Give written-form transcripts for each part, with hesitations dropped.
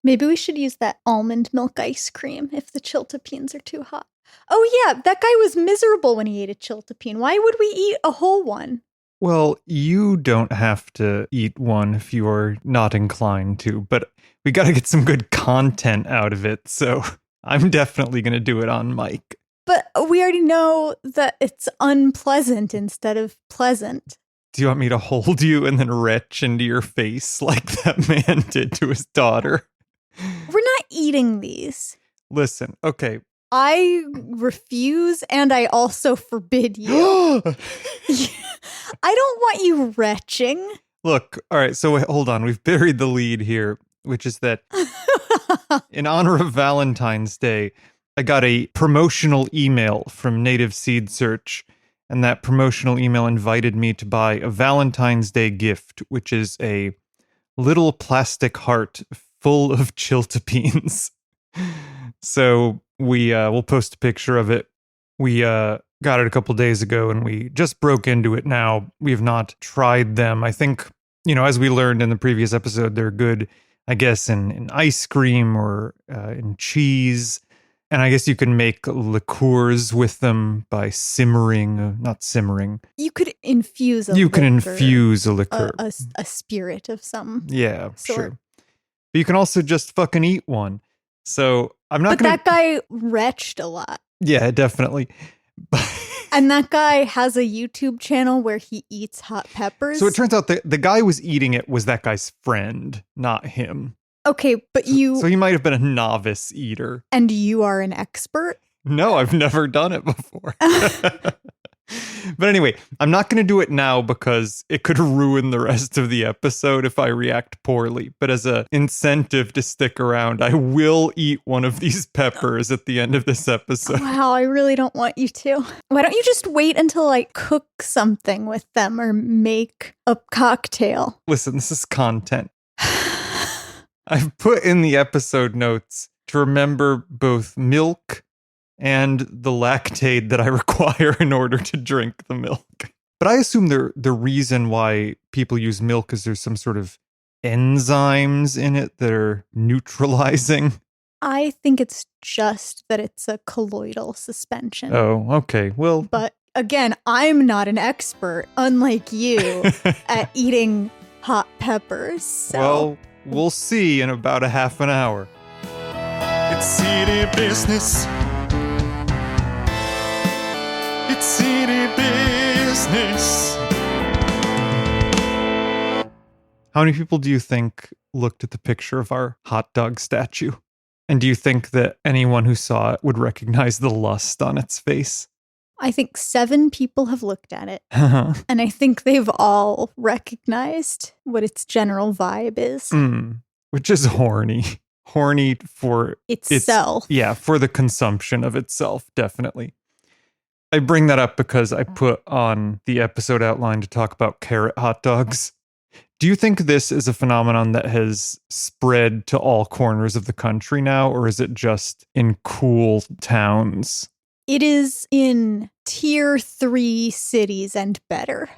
Maybe we should use that almond milk ice cream if the chiltepins are too hot. Oh yeah, that guy was miserable when he ate a chiltepin. Why would we eat a whole one? Well, you don't have to eat one if you are not inclined to, but we got to get some good content out of it, so I'm definitely going to do it on mic. But we already know that it's unpleasant instead of pleasant. Do you want me to hold you and then retch into your face like that man did to his daughter? We're not eating these. Listen, okay. I refuse, and I also forbid you. I don't want you retching. Look, all right, so hold on. We've buried the lead here, which is that in honor of Valentine's Day, I got a promotional email from Native Seed Search, and that promotional email invited me to buy a Valentine's Day gift, which is a little plastic heart full of chiltepins. So we'll post a picture of it. We got it a couple days ago, and we just broke into it now. We have not tried them. I think, as we learned in the previous episode, they're good, I guess, in ice cream or in cheese. And I guess you can make liqueurs with them by not simmering. You could infuse a liquor. You can infuse a liqueur. A spirit of some sort. Sure. But you can also just fucking eat one. So I'm not going to... But that guy retched a lot. Yeah, definitely. And that guy has a YouTube channel where he eats hot peppers. So it turns out the guy who was eating it was that guy's friend, not him. Okay, but you... So he might have been a novice eater. And you are an expert? No, I've never done it before. But anyway, I'm not going to do it now because it could ruin the rest of the episode if I react poorly. But as an incentive to stick around, I will eat one of these peppers at the end of this episode. Wow, I really don't want you to. Why don't you just wait until I cook something with them or make a cocktail? Listen, this is content. I've put in the episode notes to remember both milk and the lactate that I require in order to drink the milk. But I assume the reason why people use milk is there's some sort of enzymes in it that are neutralizing. I think it's just that it's a colloidal suspension. Oh, okay. Well, but again, I'm not an expert, unlike you, at eating hot peppers. So. Well, we'll see in about a half an hour. It's city business. It's city business. How many people do you think looked at the picture of our hot dog statue? And do you think that anyone who saw it would recognize the lust on its face? I think 7 people have looked at it. Uh-huh. And I think they've all recognized what its general vibe is. Which is horny. Horny for itself. For the consumption of itself, definitely. I bring that up because I put on the episode outline to talk about carrot hot dogs. Do you think this is a phenomenon that has spread to all corners of the country now, or is it just in cool towns? It is in tier 3 cities and better.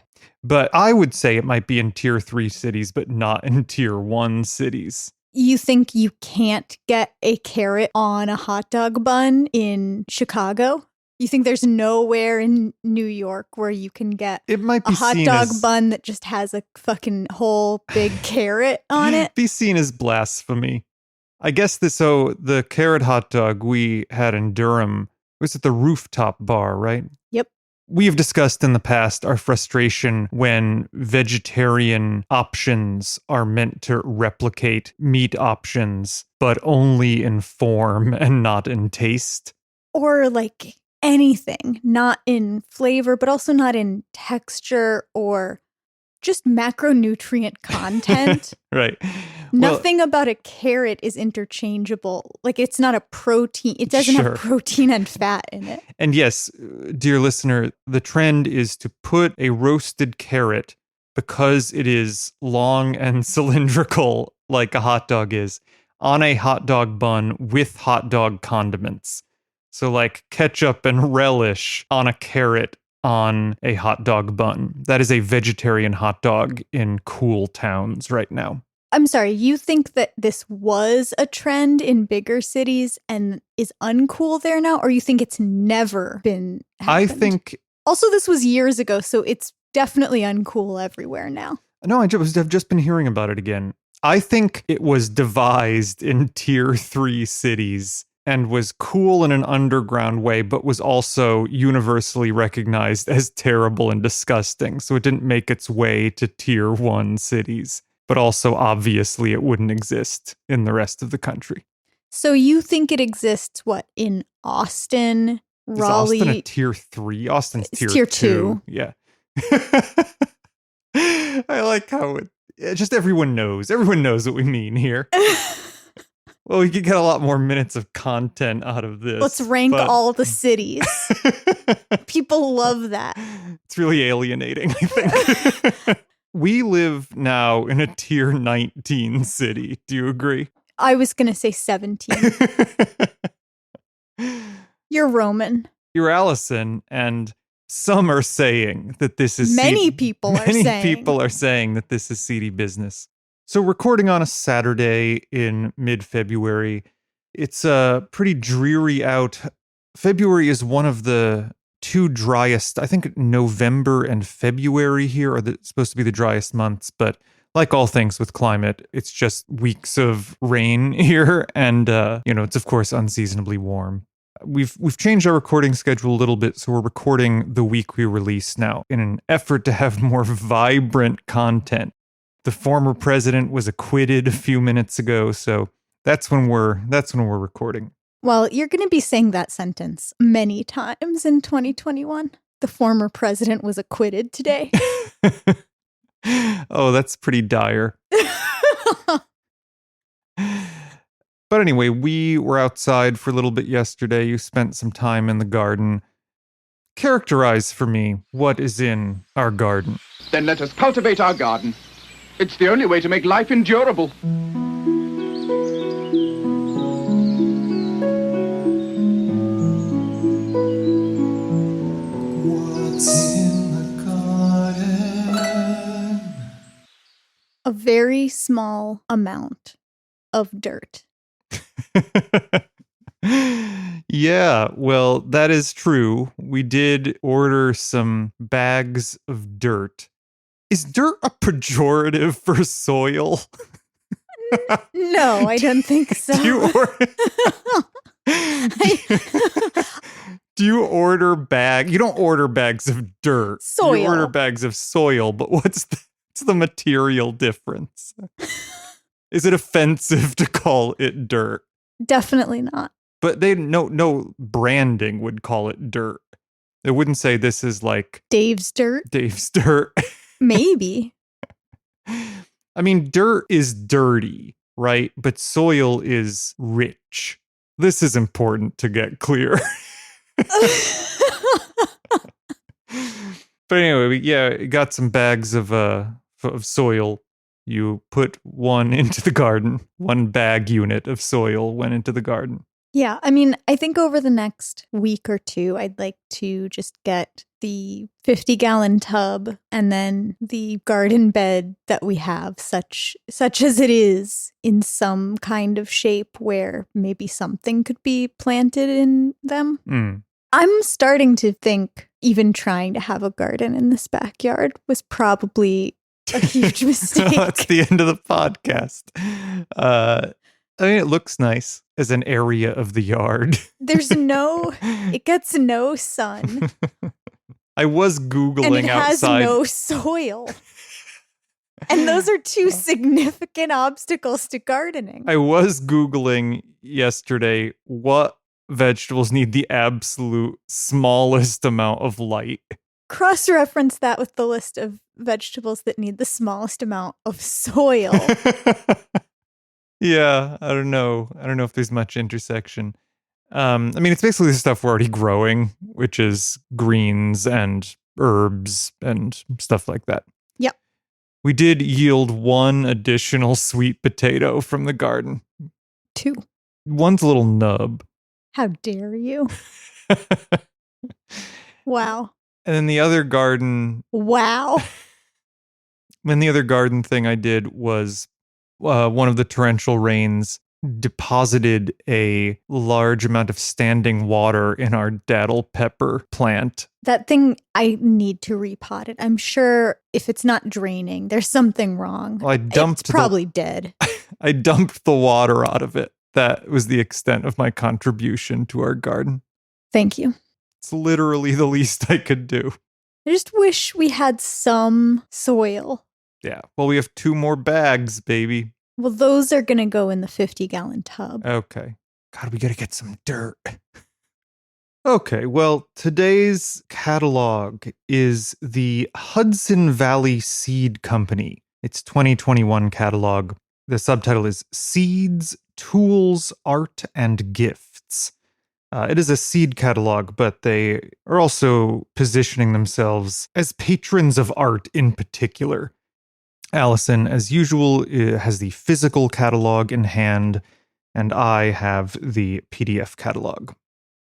But I would say it might be in tier 3 cities, but not in tier 1 cities. You think you can't get a carrot on a hot dog bun in Chicago? You think there's nowhere in New York where you can get a hot dog bun that just has a fucking whole big carrot on it? Be seen as blasphemy. I guess the carrot hot dog we had in Durham was at the Rooftop Bar, right? Yep. We have discussed in the past our frustration when vegetarian options are meant to replicate meat options, but only in form and not in taste. Or like anything, not in flavor, but also not in texture or just macronutrient content. Right. Nothing about a carrot is interchangeable. Like it's not a protein. It doesn't have protein and fat in it. And yes, dear listener, the trend is to put a roasted carrot, because it is long and cylindrical like a hot dog is, on a hot dog bun with hot dog condiments. So like ketchup and relish on a carrot on a hot dog bun. That is a vegetarian hot dog in cool towns right now. I'm sorry, you think that this was a trend in bigger cities and is uncool there now, or you think it's never been happened? I think... Also, this was years ago, so it's definitely uncool everywhere now. No, I've just been hearing about it again. I think it was devised in tier 3 cities and was cool in an underground way, but was also universally recognized as terrible and disgusting. So it didn't make its way to tier 1 cities, but also obviously it wouldn't exist in the rest of the country. So you think it exists, what, in Austin, Raleigh? Is Austin a tier 3? Austin's It's tier tier 2. 2. Yeah. I like how just everyone knows. Everyone knows what we mean here. Well, we could get a lot more minutes of content out of this. Let's rank all the cities. People love that. It's really alienating, I think. We live now in a tier 19 city. Do you agree? I was going to say 17. You're Roman. You're Allison, and some are saying that this is Many people are saying that this is seedy business. So recording on a Saturday in mid-February, it's pretty dreary out. February is one of the 2 driest. I think November and February here are supposed to be the driest months, but like all things with climate, it's just weeks of rain here, and it's of course unseasonably warm. We've changed our recording schedule a little bit, so we're recording the week we release now in an effort to have more vibrant content. The former president was acquitted a few minutes ago, so that's when we're recording. Well, you're going to be saying that sentence many times in 2021. The former president was acquitted today. Oh, that's pretty dire. But anyway, we were outside for a little bit yesterday. You spent some time in the garden. Characterize for me what is in our garden. Then let us cultivate our garden. It's the only way to make life endurable. What's in the garden? A very small amount of dirt. Yeah, well, that is true. We did order some bags of dirt. Is dirt a pejorative for soil? No, I don't think so. Do you order You don't order bags of dirt. Soil. You order bags of soil, but what's the material difference? Is it offensive to call it dirt? Definitely not. But no branding would call it dirt. It wouldn't say this is like Dave's dirt? Dave's dirt. Maybe. I mean, dirt is dirty, right? But soil is rich. This is important to get clear. But anyway, we got some bags of soil. You put one into the garden. 1 bag unit of soil went into the garden. Yeah, I mean, I think over the next week or 2, I'd like to just get the 50-gallon tub and then the garden bed that we have, such as it is, in some kind of shape where maybe something could be planted in them. Mm. I'm starting to think even trying to have a garden in this backyard was probably a huge mistake. That's the end of the podcast. I mean, it looks nice as an area of the yard. It gets no sun. I was Googling and it outside. has no soil. And those are 2 significant obstacles to gardening. I was Googling yesterday what vegetables need the absolute smallest amount of light. Cross-reference that with the list of vegetables that need the smallest amount of soil. Yeah, I don't know. I don't know if there's much intersection. I mean, it's basically the stuff we're already growing, which is greens and herbs and stuff like that. Yep. We did yield 1 additional sweet potato from the garden. 2. One's a little nub. How dare you? Wow. And then the other garden... Wow. Then the other garden thing I did was one of the torrential rains deposited a large amount of standing water in our daddle pepper plant. That thing, I need to repot it. I'm sure if it's not draining, there's something wrong. Well, It's probably dead. I dumped the water out of it. That was the extent of my contribution to our garden. Thank you. It's literally the least I could do. I just wish we had some soil. Yeah. Well, we have 2 more bags, baby. Well, those are going to go in the 50-gallon tub. Okay. God, we got to get some dirt. Okay, well, today's catalog is the Hudson Valley Seed Company. It's 2021 catalog. The subtitle is Seeds, Tools, Art, and Gifts. It is a seed catalog, but they are also positioning themselves as patrons of art in particular. Allison, as usual, has the physical catalog in hand, and I have the PDF catalog.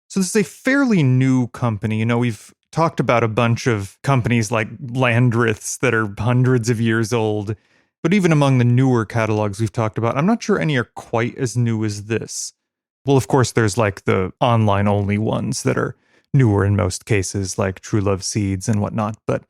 So this is a fairly new company. You know, we've talked about a bunch of companies like Landreth's that are hundreds of years old, but even among the newer catalogs we've talked about, I'm not sure any are quite as new as this. Well, of course, there's like the online-only ones that are newer in most cases, like True Love Seeds and whatnot, but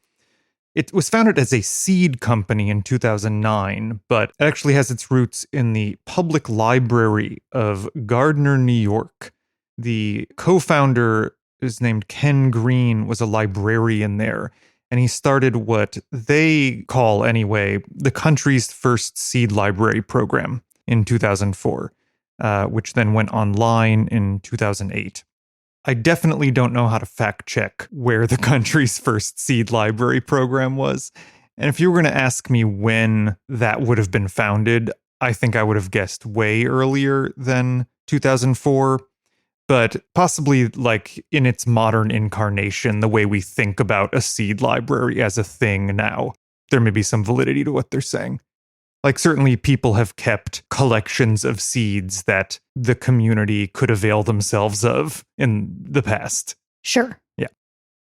it was founded as a seed company in 2009, but it actually has its roots in the public library of Gardner, New York. The co-founder is named Ken Green, was a librarian there, and he started what they call, anyway, the country's first seed library program in 2004, which then went online in 2008. I definitely don't know how to fact check where the country's first seed library program was. And if you were going to ask me when that would have been founded, I think I would have guessed way earlier than 2004. But possibly like in its modern incarnation, the way we think about a seed library as a thing now, there may be some validity to what they're saying. Like, certainly people have kept collections of seeds that the community could avail themselves of in the past. Sure. Yeah.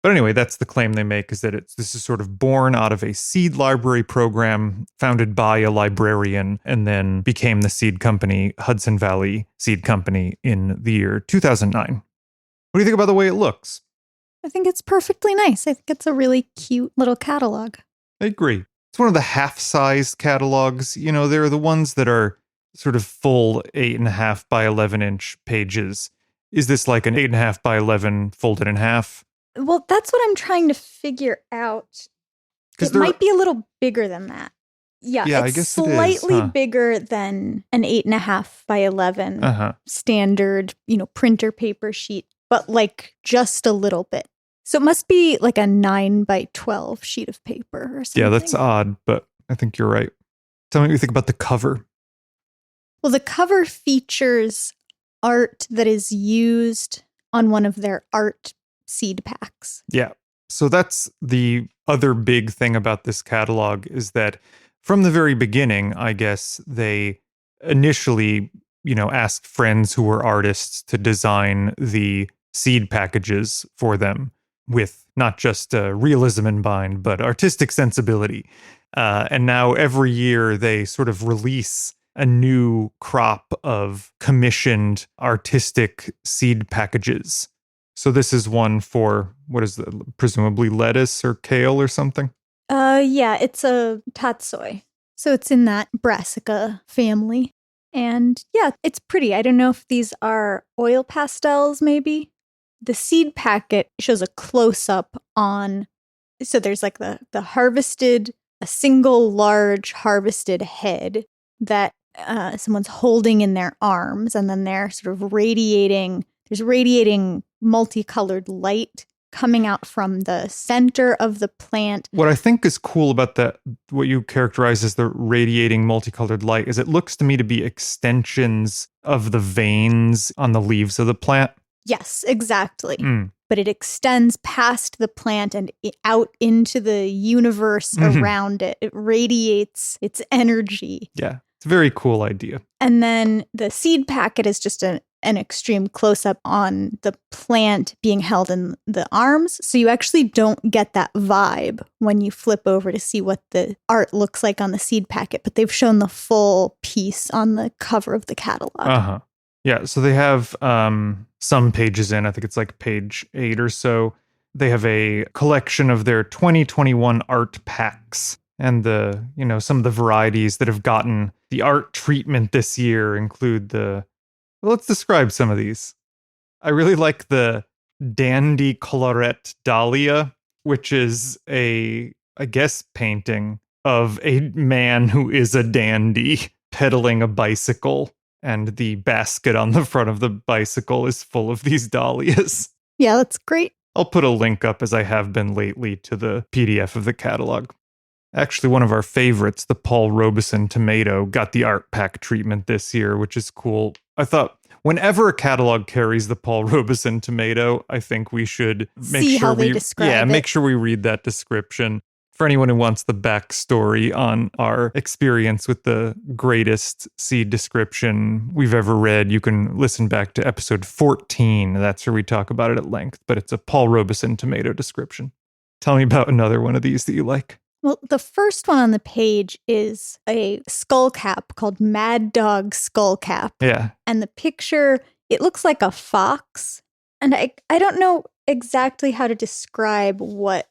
But anyway, that's the claim they make, is that this is sort of born out of a seed library program founded by a librarian and then became the seed company, Hudson Valley Seed Company, in the year 2009. What do you think about the way it looks? I think it's perfectly nice. I think it's a really cute little catalog. I agree. It's one of the half-size catalogs. You know, they're the ones that are sort of full 8.5 by 11 inch pages. Is this like an 8.5 by 11 folded in half? Well, that's what I'm trying to figure out. It might be a little bigger than that. Yeah, I it's guess slightly it is, bigger than an 8.5 by 11 standard, printer paper sheet, but like just a little bit. So it must be like a 9 by 12 sheet of paper or something. Yeah, that's odd, but I think you're right. Tell me what you think about the cover. Well, the cover features art that is used on one of their art seed packs. Yeah. So that's the other big thing about this catalog, is that from the very beginning, I guess, they initially, asked friends who were artists to design the seed packages for them, with not just realism in mind, but artistic sensibility. And now every year they sort of release a new crop of commissioned artistic seed packages. So this is one for, presumably lettuce or kale or something? Yeah, it's a tatsoi. So it's in that brassica family. And yeah, it's pretty. I don't know if these are oil pastels, maybe. The seed packet shows a close-up on, so there's like the harvested, a single large harvested head that someone's holding in their arms, and then they're sort of radiating multicolored light coming out from the center of the plant. What I think is cool about that, what you characterize as the radiating multicolored light, is it looks to me to be extensions of the veins on the leaves of the plant. Yes, exactly. But it extends past the plant and out into the universe around it. It radiates its energy. Yeah, it's a very cool idea. And then the seed packet is just an an extreme close-up on the plant being held in the arms. So you actually don't get that vibe when you flip over to see what the art looks like on the seed packet, but they've shown the full piece on the cover of the catalog. Uh-huh. Yeah, so they have some pages in. I think it's like page 8 or so. They have a collection of their 2021 art packs. And some of the varieties that have gotten the art treatment this year include let's describe some of these. I really like the Dandy Colorette Dahlia, which is I guess, painting of a man who is a dandy pedaling a bicycle. And the basket on the front of the bicycle is full of these dahlias. Yeah, that's great. I'll put a link up, as I have been lately, to the PDF of the catalog. Actually, one of our favorites, the Paul Robeson tomato, got the art pack treatment this year, which is cool. I thought whenever a catalog carries the Paul Robeson tomato, I think we should make sure we read that description. For anyone who wants the backstory on our experience with the greatest seed description we've ever read, you can listen back to episode 14. That's where we talk about it at length, but it's a Paul Robeson tomato description. Tell me about another one of these that you like. Well, the first one on the page is a skull cap called Mad Dog Skull Cap. Yeah. And the picture, it looks like a fox. And I don't know exactly how to describe what...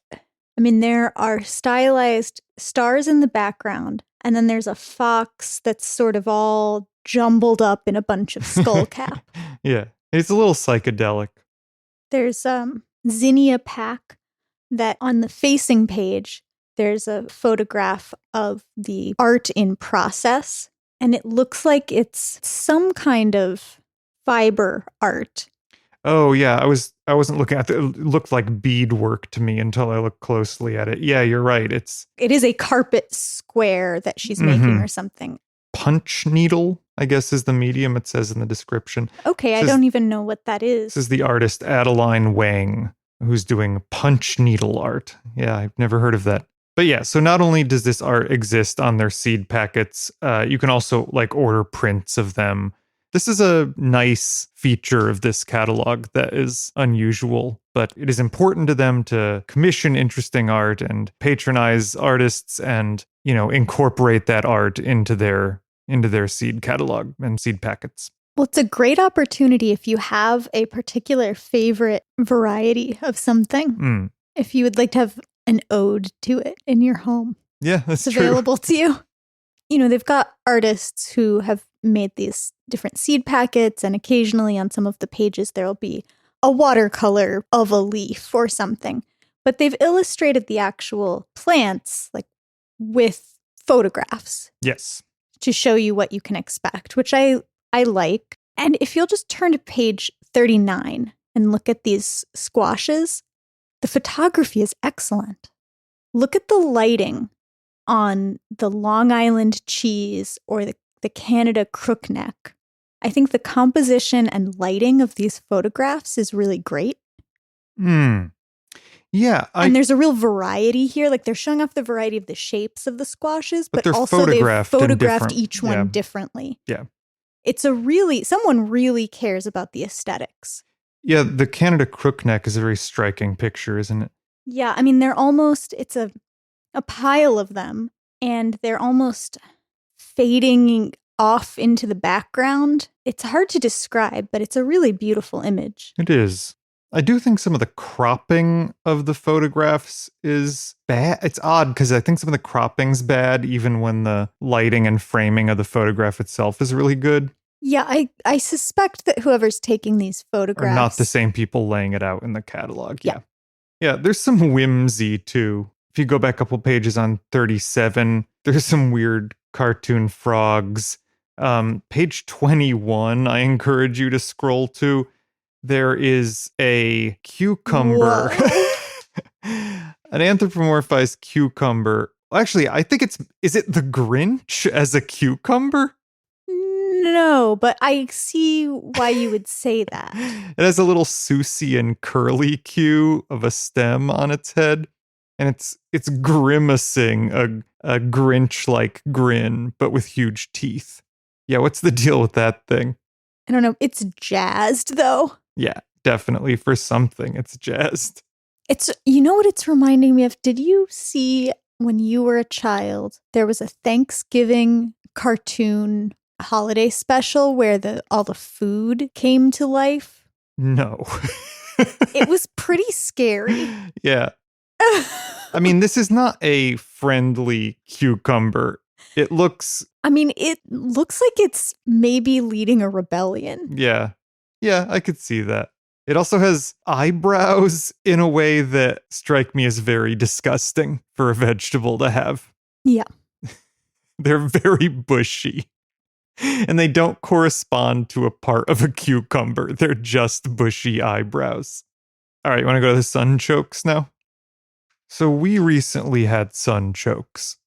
I mean, there are stylized stars in the background, and then there's a fox that's sort of all jumbled up in a bunch of skull cap. Yeah, it's a little psychedelic. There's zinnia pack that on the facing page, there's a photograph of the art in process, and it looks like it's some kind of fiber art. Oh, yeah, I wasn't looking at it. It looked like beadwork to me until I looked closely at it. Yeah, you're right. It is a carpet square that she's making or something. Punch needle, I guess, is the medium, it says in the description. Okay, I don't even know what that is. This is the artist Adeline Wang, who's doing punch needle art. Yeah, I've never heard of that. But yeah, so not only does this art exist on their seed packets, you can also order prints of them. This is a nice feature of this catalog that is unusual, but it is important to them to commission interesting art and patronize artists and, incorporate that art into their seed catalog and seed packets. Well, it's a great opportunity if you have a particular favorite variety of something. If you would like to have an ode to it in your home. Yeah, that's it's true. Available to you. They've got artists who have made these different seed packets, and occasionally on some of the pages there'll be a watercolor of a leaf or something. But they've illustrated the actual plants with photographs. Yes. To show you what you can expect, which I like. And if you'll just turn to page 39 and look at these squashes, the photography is excellent. Look at the lighting on the Long Island cheese or the Canada crookneck. I think the composition and lighting of these photographs is really great. Yeah. And there's a real variety here. They're showing off the variety of the shapes of the squashes, but also they've photographed each one differently. Yeah. It's someone really cares about the aesthetics. Yeah, the Canada crookneck is a very striking picture, isn't it? Yeah, I mean, it's a pile of them, and they're almost fading off into the background. It's hard to describe, but it's a really beautiful image. It is. I do think some of the cropping of the photographs is bad. It's odd because I think some of the cropping's bad, even when the lighting and framing of the photograph itself is really good. Yeah, I suspect that whoever's taking these photographs are not the same people laying it out in the catalog. Yeah. Yeah, there's some whimsy too. If you go back a couple pages on 37, there's some weird cartoon frogs. Page 21, I encourage you to scroll to. There is a cucumber, an anthropomorphized cucumber. Actually, I think is it the Grinch as a cucumber? No, but I see why you would say that. It has a little Seussian curly Q of a stem on its head, and it's grimacing a Grinch-like grin, but with huge teeth. Yeah, what's the deal with that thing? I don't know. It's jazzed, though. Yeah, definitely for something it's jazzed. It's, you know what it's reminding me of? Did you see when you were a child, there was a Thanksgiving cartoon holiday special where all the food came to life? No. It was pretty scary. Yeah. I mean, this is not a friendly cucumber. It looks, it looks like it's maybe leading a rebellion. yeah. Yeah, I could see that. It also has eyebrows in a way that strike me as very disgusting for a vegetable to have. Yeah. They're very bushy. And they don't correspond to a part of a cucumber. They're just bushy eyebrows. All right, you want to go to the sunchokes now? So we recently had sunchokes.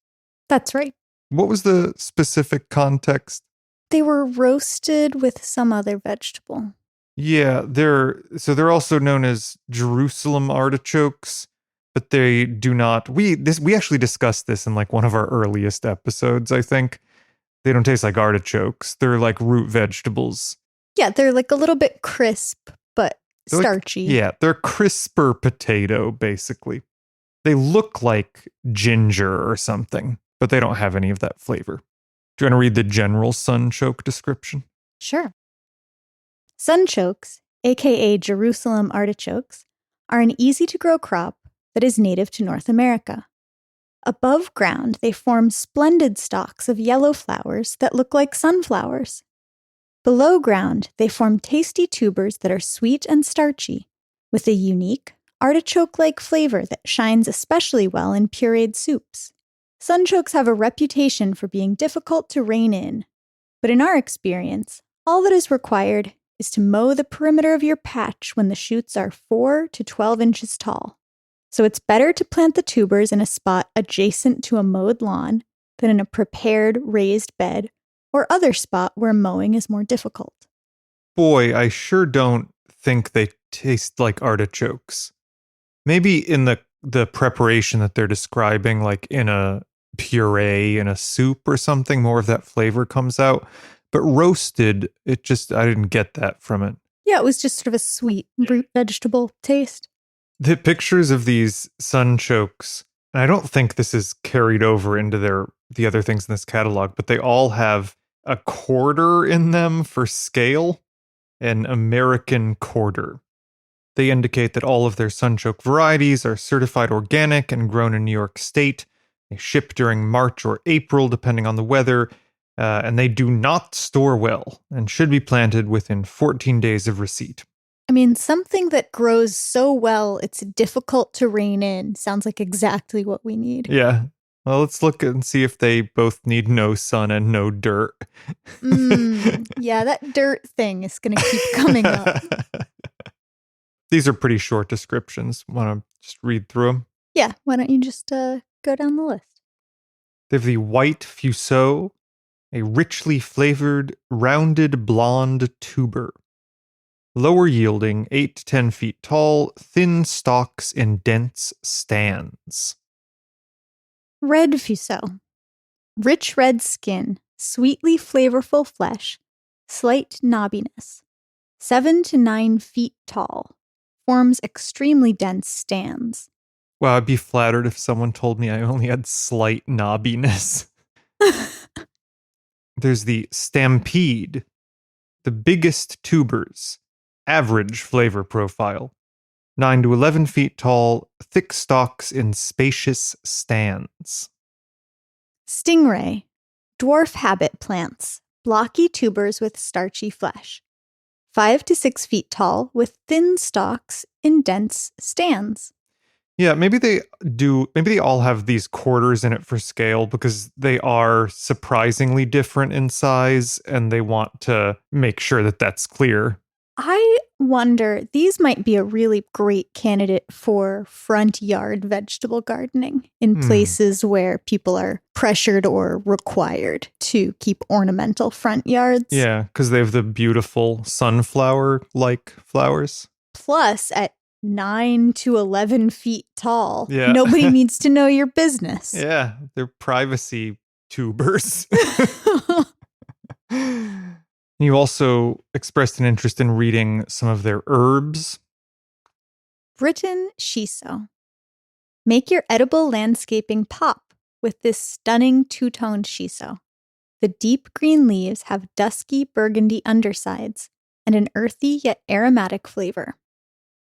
That's right. What was the specific context? They were roasted with some other vegetable. Yeah, they're also known as Jerusalem artichokes, but they do not. We actually discussed this in like one of our earliest episodes, I think. They don't taste like artichokes. They're like root vegetables. Yeah, they're like a little bit crisp, but They're starchy. Yeah, they're crisper potato, basically. They look like ginger or something, but they don't have any of that flavor. Do you want to read the general sunchoke description? Sure. Sunchokes, aka Jerusalem artichokes, are an easy-to-grow crop that is native to North America. Above ground, they form splendid stalks of yellow flowers that look like sunflowers. Below ground, they form tasty tubers that are sweet and starchy, with a unique, artichoke-like flavor that shines especially well in pureed soups. Sunchokes have a reputation for being difficult to rein in, but in our experience, all that is required is to mow the perimeter of your patch when the shoots are 4 to 12 inches tall. So it's better to plant the tubers in a spot adjacent to a mowed lawn than in a prepared raised bed or other spot where mowing is more difficult. Boy, I sure don't think they taste like artichokes. Maybe in the preparation that they're describing, like in a puree, in a soup or something, more of that flavor comes out. But roasted, I didn't get that from it. Yeah, it was just sort of a sweet root vegetable taste. The pictures of these sunchokes, and I don't think this is carried over into the other things in this catalog, but they all have a quarter in them for scale, an American quarter. They indicate that all of their sunchoke varieties are certified organic and grown in New York State. They ship during March or April, depending on the weather, and they do not store well and should be planted within 14 days of receipt. Something that grows so well it's difficult to rein in sounds like exactly what we need. Yeah. Well, let's look and see if they both need no sun and no dirt. Yeah, that dirt thing is going to keep coming up. These are pretty short descriptions. Want to just read through them? Yeah, why don't you just go down the list? They have the white fuseau, a richly flavored, rounded blonde tuber. Lower yielding, 8 to 10 feet tall, thin stalks in dense stands. Red fuseau. Rich red skin, sweetly flavorful flesh, slight knobbiness. 7 to 9 feet tall. Forms extremely dense stands. Wow, I'd be flattered if someone told me I only had slight knobbiness. There's the stampede, the biggest tubers, average flavor profile. 9 to 11 feet tall, thick stalks in spacious stands. Stingray. Dwarf habit plants, blocky tubers with starchy flesh. 5 to 6 feet tall with thin stalks in dense stands. Yeah, maybe they all have these quarters in it for scale because they are surprisingly different in size and they want to make sure that that's clear. I wonder, these might be a really great candidate for front yard vegetable gardening in places where people are pressured or required to keep ornamental front yards. Yeah, because they have the beautiful sunflower-like flowers. Plus, at 9 to 11 feet tall, Yeah. nobody needs to know your business. Yeah, they're privacy tubers. You also expressed an interest in reading some of their herbs. Britain shiso. Make your edible landscaping pop with this stunning two-toned shiso. The deep green leaves have dusky burgundy undersides and an earthy yet aromatic flavor.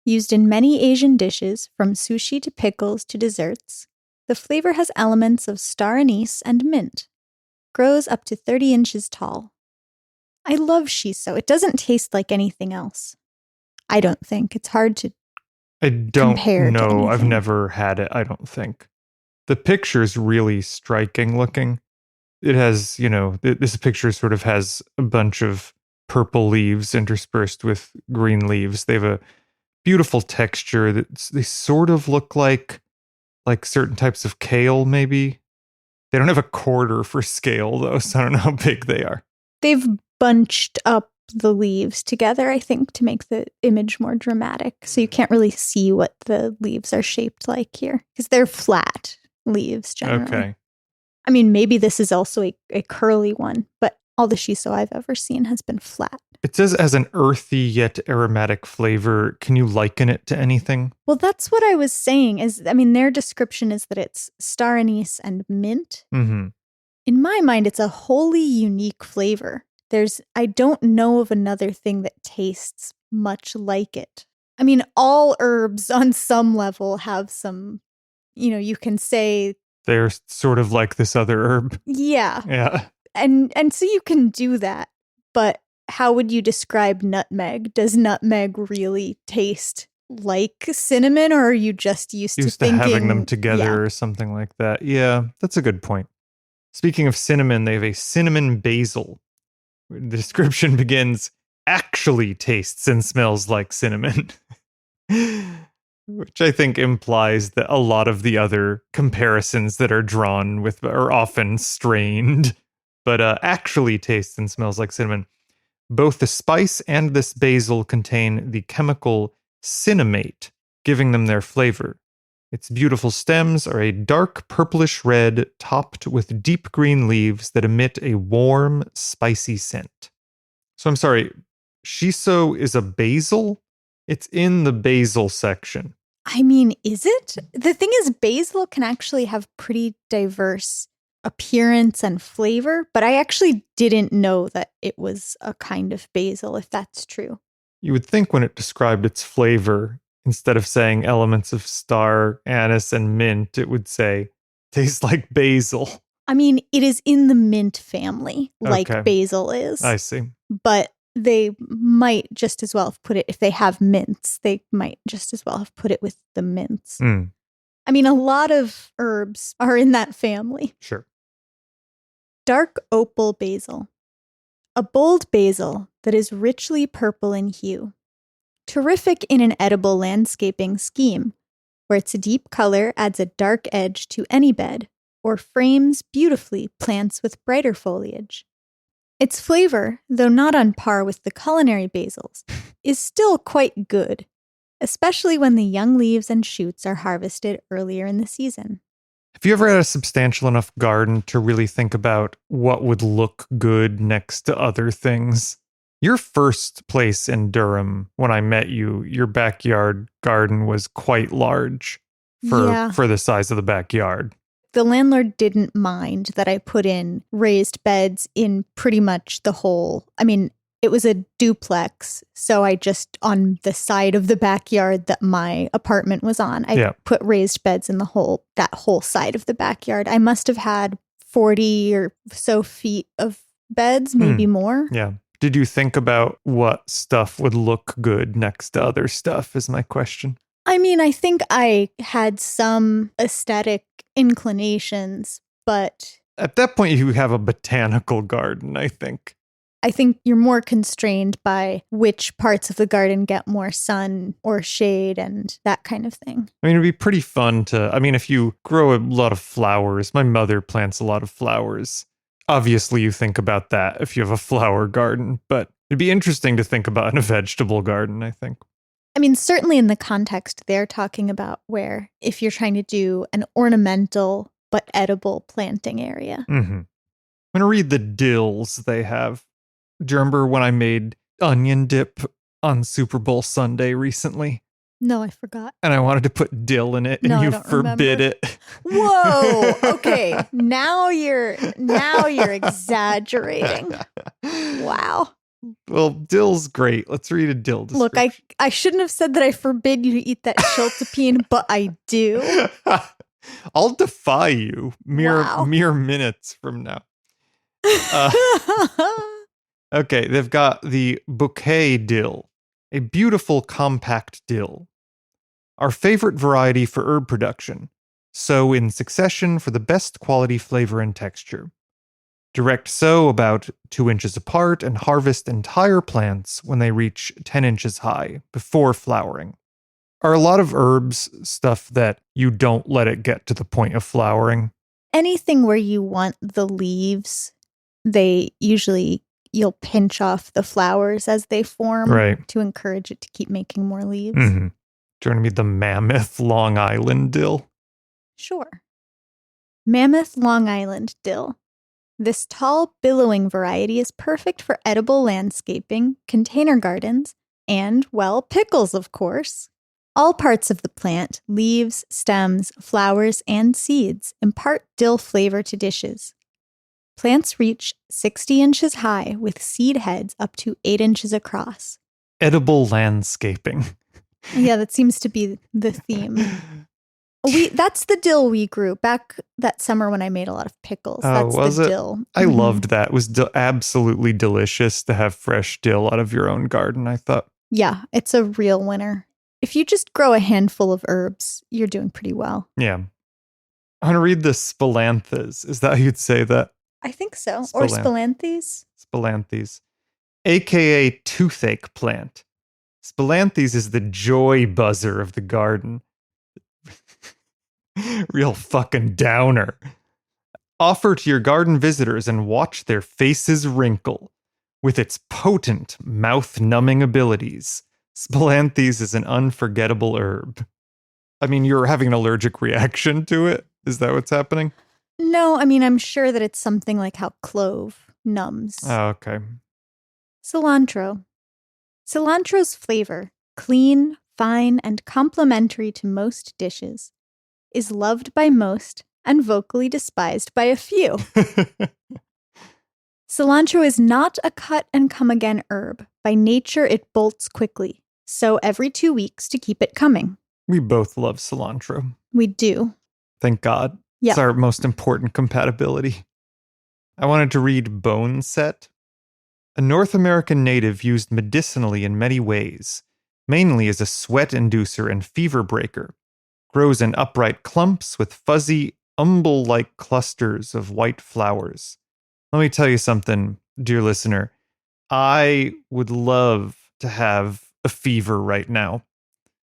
Used in many Asian dishes, from sushi to pickles to desserts, the flavor has elements of star anise and mint. Grows up to 30 inches tall. I love shiso. It doesn't taste like anything else. I don't think. It's hard to I don't compare to know. I've anything. never had it, I don't think. The picture's really striking looking. It has, this picture sort of has a bunch of purple leaves interspersed with green leaves. They have a beautiful texture they sort of look like certain types of kale, maybe. They don't have a quarter for scale, though, so I don't know how big they are. They've bunched up the leaves together, I think, to make the image more dramatic. So you can't really see what the leaves are shaped like here because they're flat leaves generally. Okay. I mean, maybe this is also a curly one, but all the shiso I've ever seen has been flat. It says it has an earthy yet aromatic flavor. Can you liken it to anything? Well, that's what I was saying. Their description is that it's star anise and mint. Mm-hmm. In my mind, it's a wholly unique flavor. I don't know of another thing that tastes much like it. I mean, all herbs on some level have some, you can say. They're sort of like this other herb. Yeah. Yeah. And so you can do that. But how would you describe nutmeg? Does nutmeg really taste like cinnamon, or are you just used to thinking, having them together or something like that? Yeah, that's a good point. Speaking of cinnamon, they have a cinnamon basil. The description begins, actually tastes and smells like cinnamon. Which I think implies that a lot of the other comparisons that are drawn with are often strained, but actually tastes and smells like cinnamon. Both the spice and this basil contain the chemical cinnamate, giving them their flavor. Its beautiful stems are a dark purplish red, topped with deep green leaves that emit a warm, spicy scent. So I'm sorry, shiso is a basil? It's in the basil section. I mean, is it? The thing is, basil can actually have pretty diverse appearance and flavor, but I actually didn't know that it was a kind of basil, if that's true. You would think when it described its flavor, instead of saying elements of star, anise, and mint, it would say, tastes like basil. I mean, it is in the mint family, like Okay. basil is. I see. But they might just as well have put it, if they have mints, they might just as well have put it with the mints. Mm. I mean, a lot of herbs are in that family. Sure. Dark opal basil. A bold basil that is richly purple in hue. Terrific in an edible landscaping scheme, where its deep color adds a dark edge to any bed, or frames beautifully plants with brighter foliage. Its flavor, though not on par with the culinary basils, is still quite good, especially when the young leaves and shoots are harvested earlier in the season. Have you ever had a substantial enough garden to really think about what would look good next to other things? Your first place in Durham, when I met you, your backyard garden was quite large for the size of the backyard. The landlord didn't mind that I put in raised beds in pretty much the whole. I mean, it was a duplex, so I just, on the side of the backyard that my apartment was on, I put raised beds in that whole side of the backyard. I must have had 40 or so feet of beds, maybe more. Yeah. Did you think about what stuff would look good next to other stuff, is my question. I mean, I think I had some aesthetic inclinations, but at that point you have a botanical garden, I think. I think you're more constrained by which parts of the garden get more sun or shade and that kind of thing. I mean, it'd be pretty fun if you grow a lot of flowers, my mother plants a lot of flowers. Obviously, you think about that if you have a flower garden, but it'd be interesting to think about in a vegetable garden, I think. I mean, certainly in the context they're talking about, where if you're trying to do an ornamental but edible planting area. Mm-hmm. I'm going to read the dills they have. Do you remember when I made onion dip on Super Bowl Sunday recently? No, I forgot. And I wanted to put dill in it, and No, I you don't forbid remember. it. Whoa. Okay. Now you're exaggerating. Wow. Well, dill's great. Let's read a dill Look, description. I shouldn't have said that I forbid you to eat that chiltepin, but I do. I'll defy you Wow. mere minutes from now. Okay, they've got the bouquet dill, a beautiful compact dill. Our favorite variety for herb production. Sow in succession for the best quality flavor and texture. Direct sow about 2 inches apart and harvest entire plants when they reach 10 inches high before flowering. Are a lot of herbs stuff that you don't let it get to the point of flowering? Anything where you want the leaves, you'll pinch off the flowers as they form Right. to encourage it to keep making more leaves. Mm-hmm. Do you want to meet the Mammoth Long Island dill? Sure. Mammoth Long Island dill. This tall, billowing variety is perfect for edible landscaping, container gardens, and, well, pickles, of course. All parts of the plant, leaves, stems, flowers, and seeds, impart dill flavor to dishes. Plants reach 60 inches high with seed heads up to 8 inches across. Edible landscaping. Yeah, that seems to be the theme. That's the dill we grew back that summer when I made a lot of pickles. Oh, That's the it? dill. I loved that. It was absolutely delicious to have fresh dill out of your own garden, I thought. Yeah, it's a real winner. If you just grow a handful of herbs, you're doing pretty well. Yeah. I want to read the spilanthes. Is that how you'd say that? I think so. Or spilanthes. Spilanthes. AKA toothache plant. Spilanthes is the joy buzzer of the garden. Real fucking downer. Offer to your garden visitors and watch their faces wrinkle. With its potent, mouth-numbing abilities, Spilanthes is an unforgettable herb. I mean, you're having an allergic reaction to it? Is that what's happening? No, I mean, I'm sure that it's something like how clove numbs. Oh, okay. Cilantro. Cilantro's flavor, clean, fine, and complementary to most dishes, is loved by most and vocally despised by a few. Cilantro is not a cut-and-come-again herb. By nature, it bolts quickly, so every 2 weeks to keep it coming. We both love cilantro. We do. Thank God. Yep. It's our most important compatibility. I wanted to read Bone Set. A North American native used medicinally in many ways, mainly as a sweat inducer and fever breaker. Grows in upright clumps with fuzzy, umbel-like clusters of white flowers. Let me tell you something, dear listener. I would love to have a fever right now.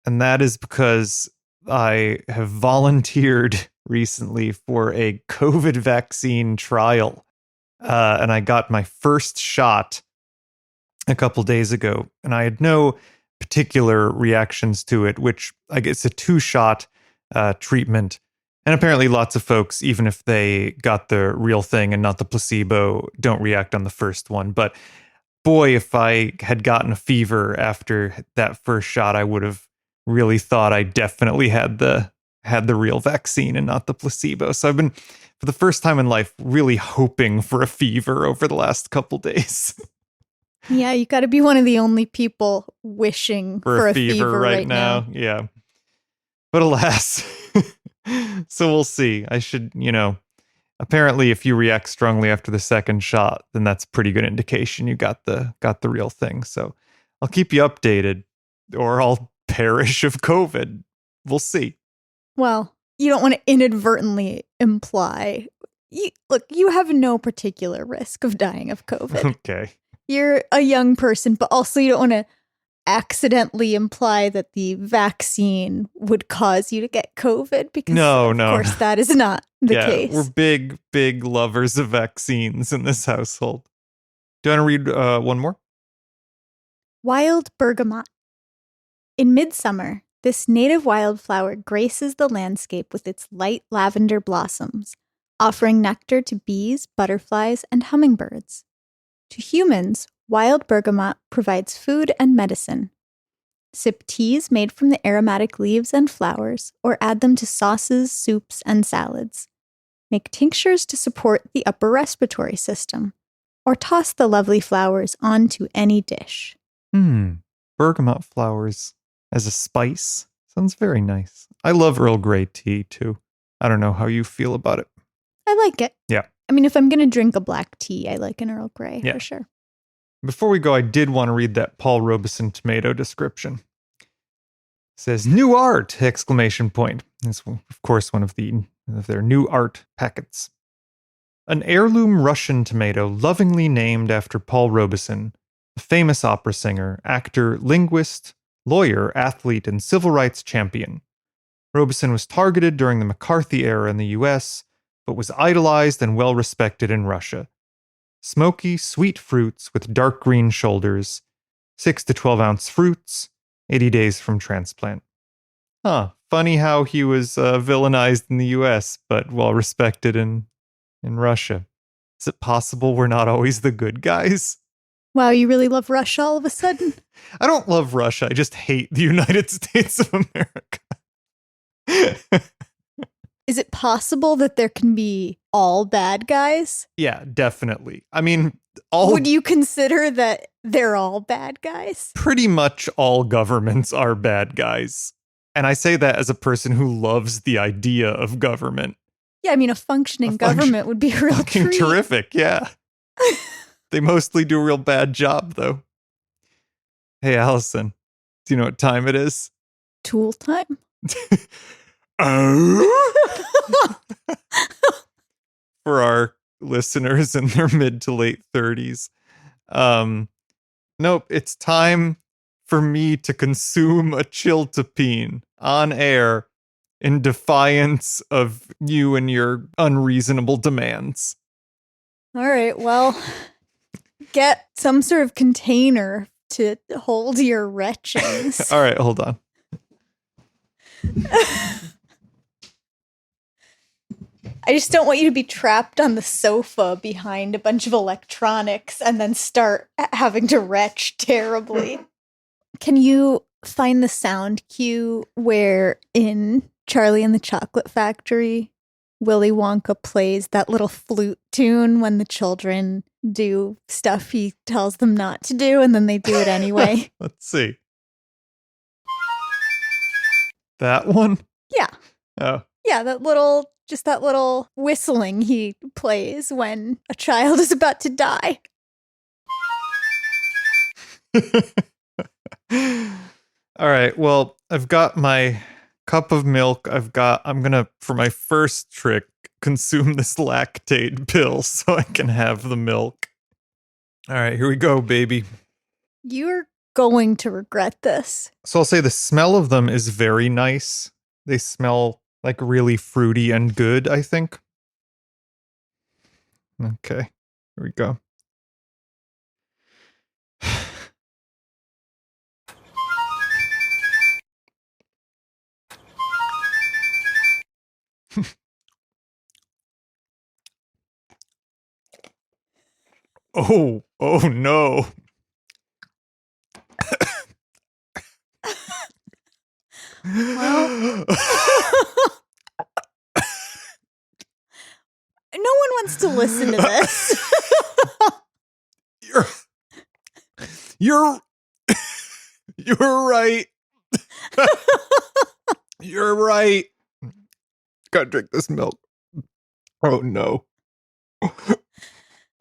And that is because I have volunteered recently for a COVID vaccine trial. And I got my first shot a couple days ago. And I had no particular reactions to it, which I guess a 2-shot treatment. And apparently lots of folks, even if they got the real thing and not the placebo, don't react on the first one. But boy, if I had gotten a fever after that first shot, I would have really thought I definitely had the real vaccine and not the placebo. So I've been, for the first time in life, really hoping for a fever over the last couple days. Yeah, you got to be one of the only people wishing for a fever right now. Yeah. But alas, so we'll see. I should, apparently if you react strongly after the second shot, then that's a pretty good indication you got the real thing. So I'll keep you updated, or I'll perish of COVID. We'll see. Well, you don't want to inadvertently imply. Look, you have no particular risk of dying of COVID. Okay. You're a young person, but also you don't want to accidentally imply that the vaccine would cause you to get COVID, because of course that is not the case. We're big lovers of vaccines in this household. Do you want to read one more? Wild bergamot. In midsummer, this native wildflower graces the landscape with its light lavender blossoms, offering nectar to bees, butterflies, and hummingbirds. To humans, Wild bergamot provides food and medicine. Sip teas made from the aromatic leaves and flowers, or add them to sauces, soups, and salads. Make tinctures to support the upper respiratory system, or toss the lovely flowers onto any dish. Bergamot flowers as a spice. Sounds very nice. I love Earl Grey tea, too. I don't know how you feel about it. I like it. Yeah. I mean, if I'm going to drink a black tea, I like an Earl Grey, Yeah. for sure. Before we go, I did want to read that Paul Robeson tomato description. It says, new art! Exclamation point. It's, of course, one of their new art packets. An heirloom Russian tomato lovingly named after Paul Robeson, a famous opera singer, actor, linguist, lawyer, athlete, and civil rights champion. Robeson was targeted during the McCarthy era in the US, but was idolized and well respected in Russia. Smoky, sweet fruits with dark green shoulders, 6 to 12 ounce fruits, 80 days from transplant. Funny how he was villainized in the US, but well respected in Russia. Is it possible we're not always the good guys? Wow, you really love Russia all of a sudden? I don't love Russia. I just hate the United States of America. Is it possible that there can be all bad guys? Yeah, definitely. I mean, would you consider that they're all bad guys? Pretty much all governments are bad guys. And I say that as a person who loves the idea of government. Yeah, I mean, a functioning government would be a real fucking treat. Terrific, yeah. They mostly do a real bad job, though. Hey, Allison, do you know what time it is? Tool time? For our listeners in their mid to late 30s. Nope, it's time for me to consume a chiltepin on air in defiance of you and your unreasonable demands. All right, well, get some sort of container to hold your retchings. All right, hold on. I just don't want you to be trapped on the sofa behind a bunch of electronics and then start having to retch terribly. Can you find the sound cue where in Charlie and the Chocolate Factory, Willy Wonka plays that little flute tune when the children do stuff he tells them not to do and then they do it anyway? Let's see. That one? Yeah. Oh. Yeah, that little whistling he plays when a child is about to die. All right, well, I've got my cup of milk. I'm gonna, for my first trick, consume this lactate pill so I can have the milk. All right, here we go, baby. You're going to regret this. So I'll say the smell of them is very nice. They smell like really fruity and good, I think. Okay, here we go. Oh no. Well, no one wants to listen to this. You're right. You're right. Gotta drink this milk. Oh no.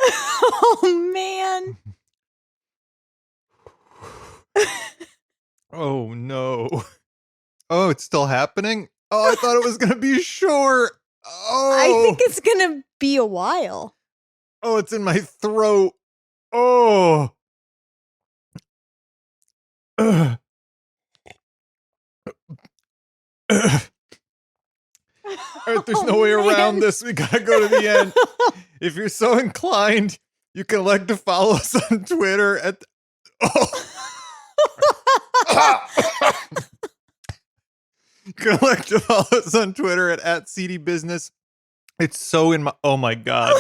Oh man. Oh no. Oh, it's still happening? Oh, I thought it was gonna be short. Oh, I think it's gonna be a while. Oh, it's in my throat. Oh. Ugh. Ugh. All right, there's no way around this. We gotta go to the end. If you're so inclined, you can elect to follow us on Twitter at. You can elect to follow us on Twitter at @CDBusiness. It's so in my. Oh my God.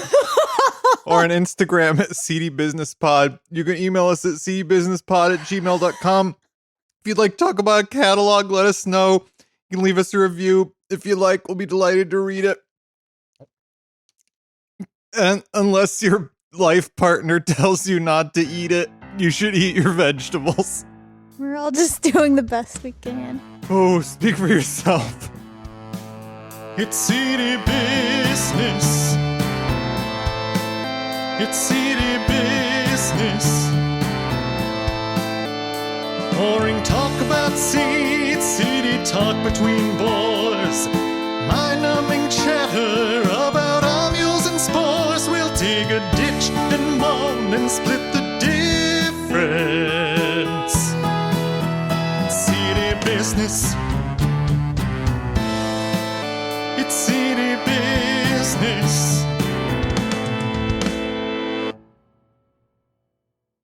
or on Instagram at cdbusinesspod. You can email us at cdbusinesspod@gmail.com. If you'd like to talk about a catalog, let us know. You can leave us a review. If you like, we'll be delighted to read it. And unless your life partner tells you not to eat it, you should eat your vegetables. We're all just doing the best we can. Oh, speak for yourself. It's seedy business. It's seedy business. Boring talk about seeds, seedy talk between boys. Mind-numbing chatter about ovules and spores. We'll dig a ditch and moan and split the difference. Seedy business. It's seedy business.